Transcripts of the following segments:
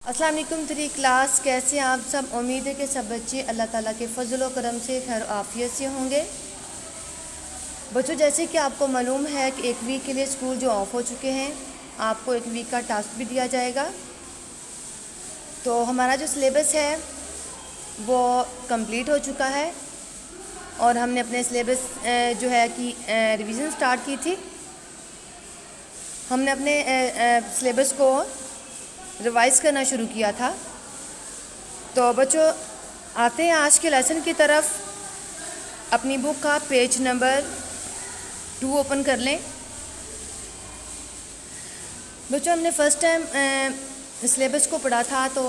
अस्सलाम वालेकुम तेरी क्लास, कैसे हैं आप सब। उम्मीद है कि सब बच्चे अल्लाह ताला के फजल व करम से खैर आफियत से होंगे। बच्चों, जैसे कि आपको मालूम है कि एक वीक के लिए स्कूल जो ऑफ हो चुके हैं, आपको एक वीक का टास्क भी दिया जाएगा। तो हमारा जो सिलेबस है वो कंप्लीट हो चुका है और हमने अपने सिलेबस जो है कि रिवीजन स्टार्ट की थी। हमने अपने सिलेबस को रिवाइज़ करना शुरू किया था। तो बच्चों, आते हैं आज के लेसन की तरफ। अपनी बुक का पेज नंबर 2 ओपन कर लें। बच्चों, हमने फ़र्स्ट टाइम सिलेबस को पढ़ा था तो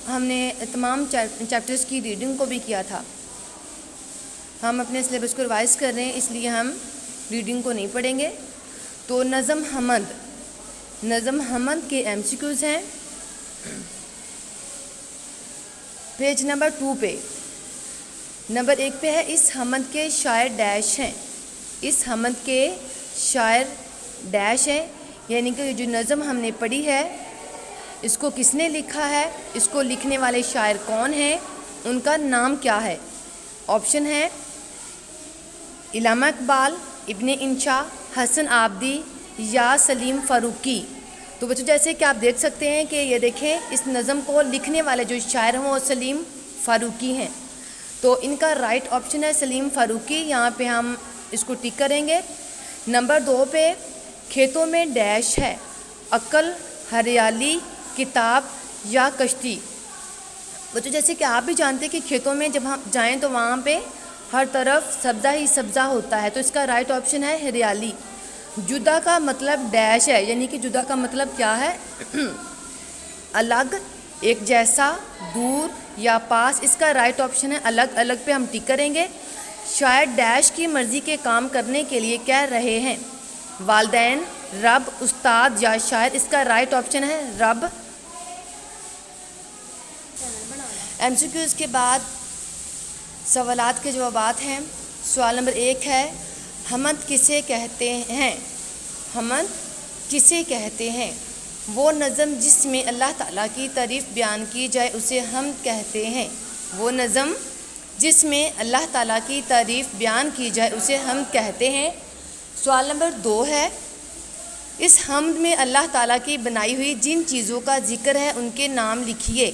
हमने तमाम चैप्टर्स की रीडिंग को भी किया था। हम अपने सिलेबस को रिवाइज़ कर रहे हैं, इसलिए हम रीडिंग को नहीं पढ़ेंगे। तो नज़म हमद के MCQs हैं पेज नंबर 2 पे। नंबर 1 पे है, इस हमद के शायर डैश हैं। इस हमद के शायर डैश हैं, यानी कि जो नज़म हमने पढ़ी है इसको किसने लिखा है, इसको लिखने वाले शायर कौन हैं, उनका नाम क्या है। ऑप्शन है इल्लामा इकबाल, इब्ने इंशा, हसन आबदी या सलीम फ़ारूकी। तो बच्चों, जैसे कि आप देख सकते हैं कि ये देखें, इस नज़म को लिखने वाले जो शायर हैं वो सलीम फ़ारूकी हैं। तो इनका राइट ऑप्शन है सलीम फ़ारूकी। यहाँ पे हम इसको टिक करेंगे। नंबर 2 पे, खेतों में डैश है, अक्ल, हरियाली, किताब या कश्ती। बच्चों, जैसे कि आप भी जानते हैं कि खेतों में जब हम जाएँ तो वहाँ पे हर तरफ सब्ज़ा ही सब्ज़ा होता है, तो इसका राइट ऑप्शन है हरियाली। जुदा का मतलब डैश है, यानी कि जुदा का मतलब क्या है अलग, एक जैसा, दूर या पास। इसका राइट ऑप्शन है अलग। अलग पे हम टिक करेंगे। शायर डैश की मर्ज़ी के काम करने के लिए कह रहे हैं, वालिदैन, रब, उस्ताद या शायर। इसका राइट ऑप्शन है रब। MCQs के बाद सवालात के जवाबात हैं। सवाल नंबर 1 है, हमद किसे कहते हैं। हमद किसे कहते हैं? वो नज़म जिसमें अल्लाह ताला की तारीफ़ बयान की जाए उसे हमद कहते हैं। वो नज़म जिसमें अल्लाह ताला की तारीफ़ बयान की जाए उसे हमद कहते हैं। सवाल नंबर 2 है, इस हमद में अल्लाह ताला की बनाई हुई जिन चीज़ों का ज़िक्र है उनके नाम लिखिए।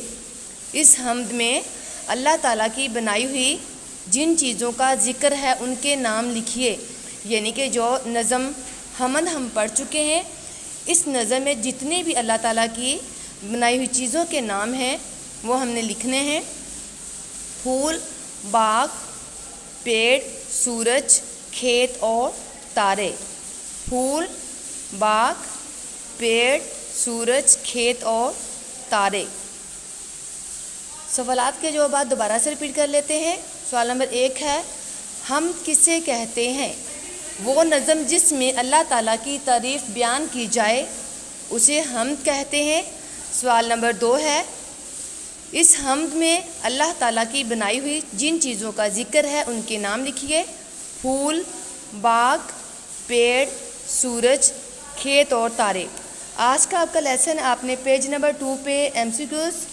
इस हमद में अल्लाह ताला की बनाई हुई जिन चीज़ों का ज़िक्र है उनके नाम लिखिए। यानी कि जो नज़म हमद हम पढ़ चुके हैं, इस नज़म में जितने भी अल्लाह ताला की बनाई हुई चीज़ों के नाम हैं वो हमने लिखने हैं। फूल, बाग, पेड़, सूरज, खेत और तारे। फूल, बाग, पेड़, सूरज, खेत और तारे। सवालात के जवाब दोबारा से रिपीट कर लेते हैं। सवाल नंबर 1 है, हम किसे कहते हैं। वो नज़म जिसमें अल्लाह ताला की तारीफ़ बयान की जाए उसे हमद कहते हैं। सवाल नंबर 2 है, इस हमद में अल्लाह ताला की बनाई हुई जिन चीज़ों का ज़िक्र है उनके नाम लिखिए। फूल, बाग, पेड़, सूरज, खेत और तारे। आज का आपका लेसन आपने पेज नंबर 2 पे MCQs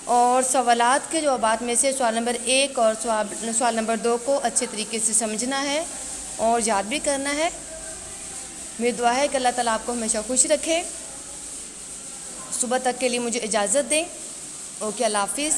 और सवालात के जवाबात में से सवाल नंबर 1 और सवाल नंबर 2 को अच्छे तरीके से समझना है और याद भी करना है। मेरी दुआ है कि अल्लाह ताला आपको हमेशा खुश रखे। सुबह तक के लिए मुझे इजाज़त दें। ओके, अल्लाह हाफिज़।